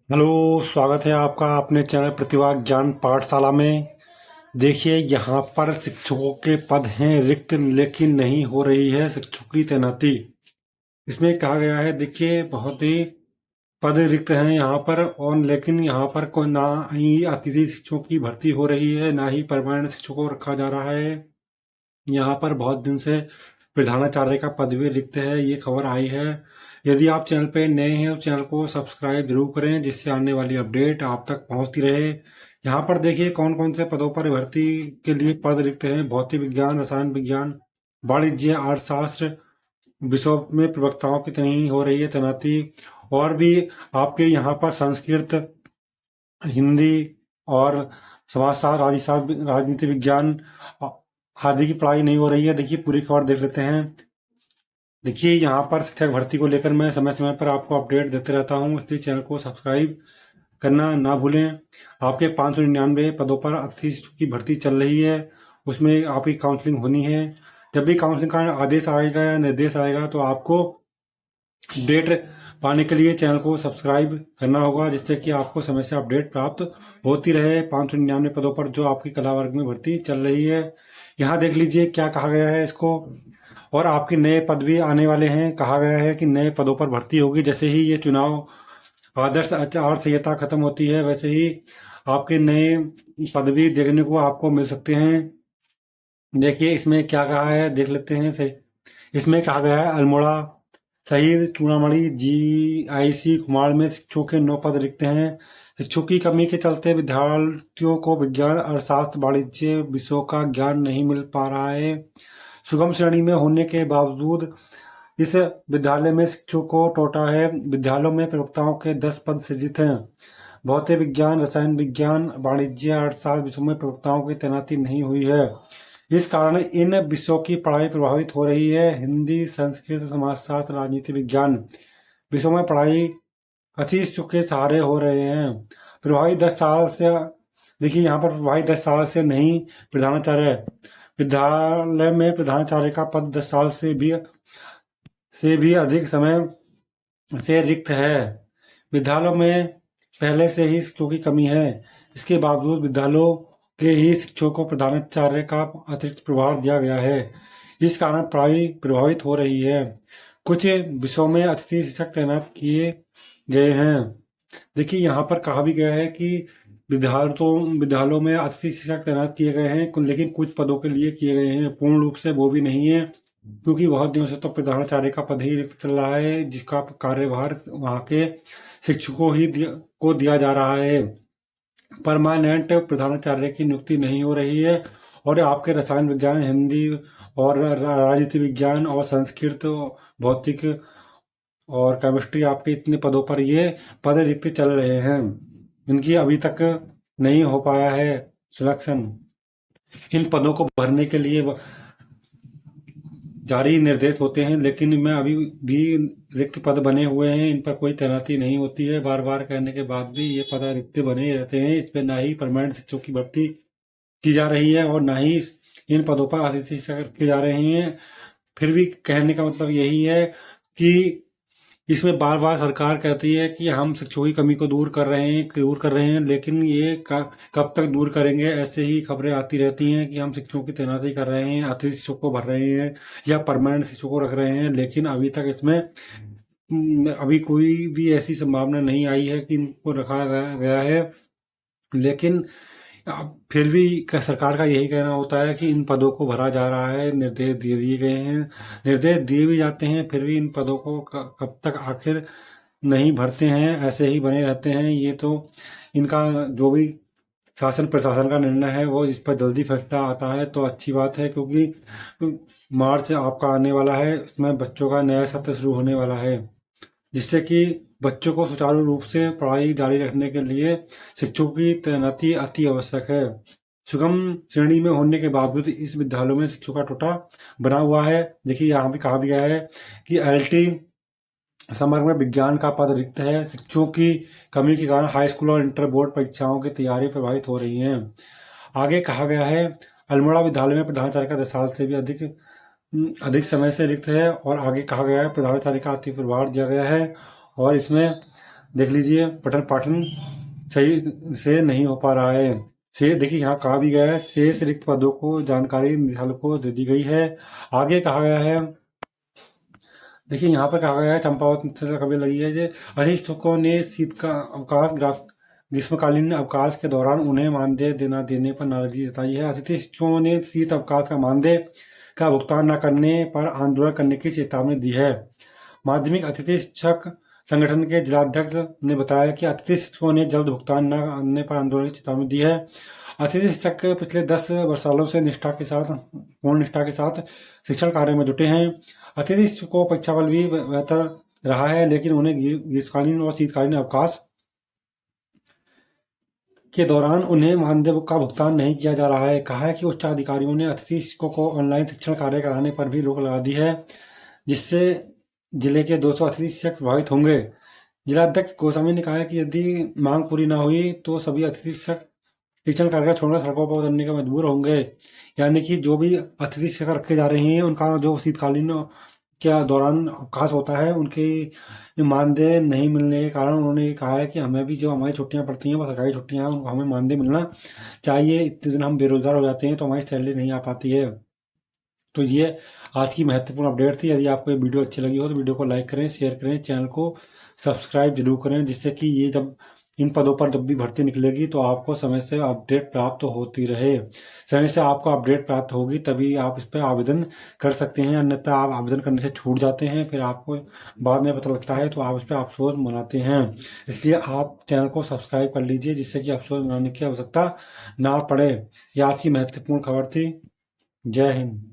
Hello. स्वागत है आपका अपने चैनल प्रतिभा ज्ञान पाठशाला में। देखिए यहाँ पर शिक्षकों के पद हैं रिक्त, लेकिन नहीं हो रही है शिक्षकों की तैनाती। इसमें कहा गया है, देखिए बहुत ही पद रिक्त हैं यहाँ पर, और लेकिन यहाँ पर कोई ना ही अतिथि शिक्षकों की भर्ती हो रही है, ना ही परमानेंट शिक्षकों को रखा जा रहा है। यहाँ पर बहुत दिन से प्रधानाचार्य का पद भी रिक्त है, ये खबर आई है। यदि आप चैनल पे नए हैं तो चैनल को सब्सक्राइब जरूर करें, जिससे आने वाली अपडेट आप तक पहुंचती रहे। यहाँ पर देखिए कौन कौन से पदों पर भर्ती के लिए पद रिक्त हैं। भौतिक विज्ञान, रसायन विज्ञान, वाणिज्य, अर्थशास्त्र विषयों में प्रवक्ताओं की नहीं हो रही है तैनाती। और भी आपके यहाँ पर संस्कृत, हिंदी और समाजशास्त्र, राजनीति विज्ञान आदि की पढ़ाई नहीं हो रही है। देखिए पूरी खबर देख लेते हैं। देखिए यहाँ पर शिक्षक भर्ती को लेकर मैं समय समय पर आपको अपडेट देते रहता हूँ, इसलिए चैनल को सब्सक्राइब करना ना भूलें। आपके 599 पदों पर अतिथि शिक्षक की भर्ती चल रही है, उसमें आपकी काउंसलिंग होनी है। जब भी काउंसलिंग का आदेश आएगा या निर्देश आएगा तो आपको अपडेट पाने के लिए चैनल को सब्सक्राइब करना होगा, जिससे कि आपको समय से अपडेट प्राप्त होती रहे। 599 पदों पर जो आपकी कला वर्ग में भर्ती चल रही है, यहाँ देख लीजिए क्या कहा गया है इसको। और आपके नए पद भी आने वाले हैं। कहा गया है कि नए पदों पर भर्ती होगी, जैसे ही ये चुनाव आदर्श आचार संहिता खत्म होती है, वैसे ही आपके नए पद भी देखने को आपको मिल सकते हैं। देखिए इसमें क्या कहा है, देख लेते हैं से। इसमें कहा गया है, अल्मोड़ा, शहीद चूड़ामणि, GIC कुमार में शिक्षकों के 9 पद रिक्त हैं। शिक्षकों की कमी के चलते विद्यार्थियों को विज्ञान, अर्थशास्त्र, वाणिज्य विषयों का ज्ञान नहीं मिल पा रहा है। सुगम श्रेणी में होने के बावजूद इस विद्यालय में शिक्षकों को टोटा है। विद्यालयों में प्रवक्ताओं के 10 पद सृजित हैं। भौतिक विज्ञान, रसायन विज्ञान, वाणिज्य, अर्थशास्त्र विषयों में प्रवक्ताओं की तैनाती नहीं हुई है। इस कारण इन विषयों की पढ़ाई प्रभावित हो रही है। हिंदी, संस्कृत, समाजशास्त्र, राजनीति विज्ञान विषयों में पढ़ाई अति शिक्षकों के सहारे हो रहे हैं। प्रभावी 10 साल से, देखिए यहाँ पर प्रभावी 10 साल से नहीं, प्रधानाचार्य विद्यालय में प्रधानाचार्य का पद 10 साल से भी अधिक समय से रिक्त है। विद्यालयों में पहले से ही शिक्षकों की कमी है। इसके बावजूद विद्यालयों के ही शिक्षकों को प्रधानाचार्य का अतिरिक्त प्रभार दिया गया है। इस कारण पढ़ाई प्रभावित हो रही है। कुछ विषयों में अतिथि शिक्षक तैनात किए गए हैं। देखिए यहाँ पर कहा भी गया है कि विद्यालयों में अतिथि शिक्षक तैनात किए गए हैं, लेकिन कुछ पदों के लिए किए गए हैं, पूर्ण रूप से वो भी नहीं है, क्योंकि बहुत दिनों से तो प्रधानाचार्य का पद ही रिक्त चल रहा है, जिसका कार्यभार वहाँ के शिक्षकों को दिया जा रहा है। परमानेंट प्रधानाचार्य की नियुक्ति नहीं हो रही है। और आपके रसायन विज्ञान, हिंदी और राजनीति विज्ञान और संस्कृत, भौतिक और केमिस्ट्री, आपके इतने पदों पर ये पद रिक्त चल रहे हैं। इनकी अभी तक नहीं हो पाया है सिलेक्शन। इन पदों को भरने के लिए जारी निर्देश होते हैं, लेकिन इनमें अभी भी रिक्त पद बने हुए हैं, इन पर कोई तैनाती नहीं होती है। बार बार कहने के बाद भी ये पद रिक्त बने रहते हैं। इस पर ना ही परमानेंट शिक्षकों की भर्ती की जा रही है और ना ही इन पदों पर अतिथि शिक्षक किए जा रहे हैं। फिर भी कहने का मतलब यही है कि इसमें बार बार सरकार कहती है कि हम शिक्षकों की कमी को दूर कर रहे हैं, लेकिन ये कब तक दूर करेंगे। ऐसे ही खबरें आती रहती हैं कि हम शिक्षकों की तैनाती कर रहे हैं, अतिथि शिक्षकों को भर रहे हैं या परमानेंट शिक्षकों को रख रहे हैं, लेकिन अभी तक इसमें अभी कोई भी ऐसी संभावना नहीं आई है कि इनको रखा गया है। लेकिन फिर भी सरकार का यही कहना होता है कि इन पदों को भरा जा रहा है, निर्देश दे दिए गए हैं। निर्देश दिए भी जाते हैं, फिर भी इन पदों को कब तक आखिर नहीं भरते हैं, ऐसे ही बने रहते हैं। ये तो इनका जो भी शासन प्रशासन का निर्णय है, वो इस पर जल्दी फैसला आता है तो अच्छी बात है, क्योंकि मार्च आपका आने वाला है, इसमें बच्चों का नया सत्र शुरू होने वाला है, जिससे कि बच्चों को सुचारू रूप से पढ़ाई जारी रखने के लिए शिक्षकों की तैनाती अति आवश्यक है। सुगम श्रेणी में होने के बावजूद इस विद्यालयों में शिक्षकों का टोटा बना हुआ है। देखिए यहाँ भी कहा गया है कि LT समग्र में विज्ञान का पद रिक्त है। शिक्षकों की कमी के कारण हाई स्कूल और इंटर बोर्ड परीक्षाओं की तैयारी प्रभावित हो रही है। आगे कहा गया है, अल्मोड़ा विद्यालय में प्रधानाचार्य का 10 साल से भी अधिक समय से रिक्त है। और आगे कहा गया है, प्रधानाचार्य का अति प्रभार दिया गया है। और इसमें देख लीजिए, पठन पाठन सही से नहीं हो पा रहा है। से देखिए यहाँ कहा भी गया है, शेष रिक्त पदों को जानकारी निदेशालय को दे दी गई है। आगे कहा गया है, देखिए यहाँ पर कहा गया है, चंपावत से खबर लगी है जे अधीक्षकों ने शीत का अवकाश ग्रीष्मकालीन अवकाश के दौरान उन्हें मानदेय देने पर नाराजगी जताई है। अतिथि शिक्षकों ने शीत अवकाश का मानदेय का भुगतान न करने पर आंदोलन करने की चेतावनी दी है। माध्यमिक अतिथि शिक्षक संगठन के जिलाध्यक्ष ने बताया कि अतिथि शिक्षकों ने जल्द भुगतान न करने पर आंदोलन की चेतावनी दी है। अतिथि शिक्षक पिछले 10 सालों से पूर्ण निष्ठा के साथ शिक्षण कार्य में जुटे हैं। अतिथि शिक्षकों को परीक्षा बल भी बेहतर रहा है, लेकिन उन्हें ग्रीष्मकालीन और शीतकालीन अवकाश के दौरान उन्हें मानदेय का भुगतान नहीं किया जा रहा है। कहा है कि उच्च अधिकारियों ने अतिथि शिक्षकों को ऑनलाइन शिक्षण कार्य कराने पर भी रोक लगा दी है, जिससे जिले के 200 अतिथि शिक्षक प्रभावित होंगे। जिलाध्यक्ष गोस्वामी ने कहा है कि यदि मांग पूरी न हुई तो सभी अतिथि शिक्षक शिक्षण कार्य छोड़कर सड़कों पर उतरने के मजबूर होंगे। यानी कि जो भी अतिथि शिक्षक रखे जा रहे हैं, उनका जो शीतकालीन के दौरान अवकाश होता है, उनके मानदेय नहीं मिलने के कारण उन्होंने कहा है कि हमें भी जो हमारी छुट्टियां पड़ती हैं, वो सरकारी छुट्टियां हैं, उनको हमें मानदेय मिलना चाहिए। इतने दिन हम बेरोजगार हो जाते हैं तो हमारी सैलरी नहीं आ पाती है। तो ये आज की महत्वपूर्ण अपडेट थी। यदि आपको ये वीडियो अच्छी लगी हो तो वीडियो को लाइक करें, शेयर करें, चैनल को सब्सक्राइब जरूर करें, जिससे कि ये जब इन पदों पर जब भी भर्ती निकलेगी तो आपको समय से अपडेट प्राप्त होती रहे। समय से आपको अपडेट प्राप्त होगी तभी आप इस पर आवेदन कर सकते हैं, अन्यथा आप आवेदन करने से छूट जाते हैं, फिर आपको बाद में पता लगता है तो आप इस पर अफसोस मनाते हैं। इसलिए आप चैनल को सब्सक्राइब कर लीजिए, जिससे कि अफसोस मनाने की आवश्यकता ना पड़े। यह आज की महत्वपूर्ण खबर थी। जय हिंद।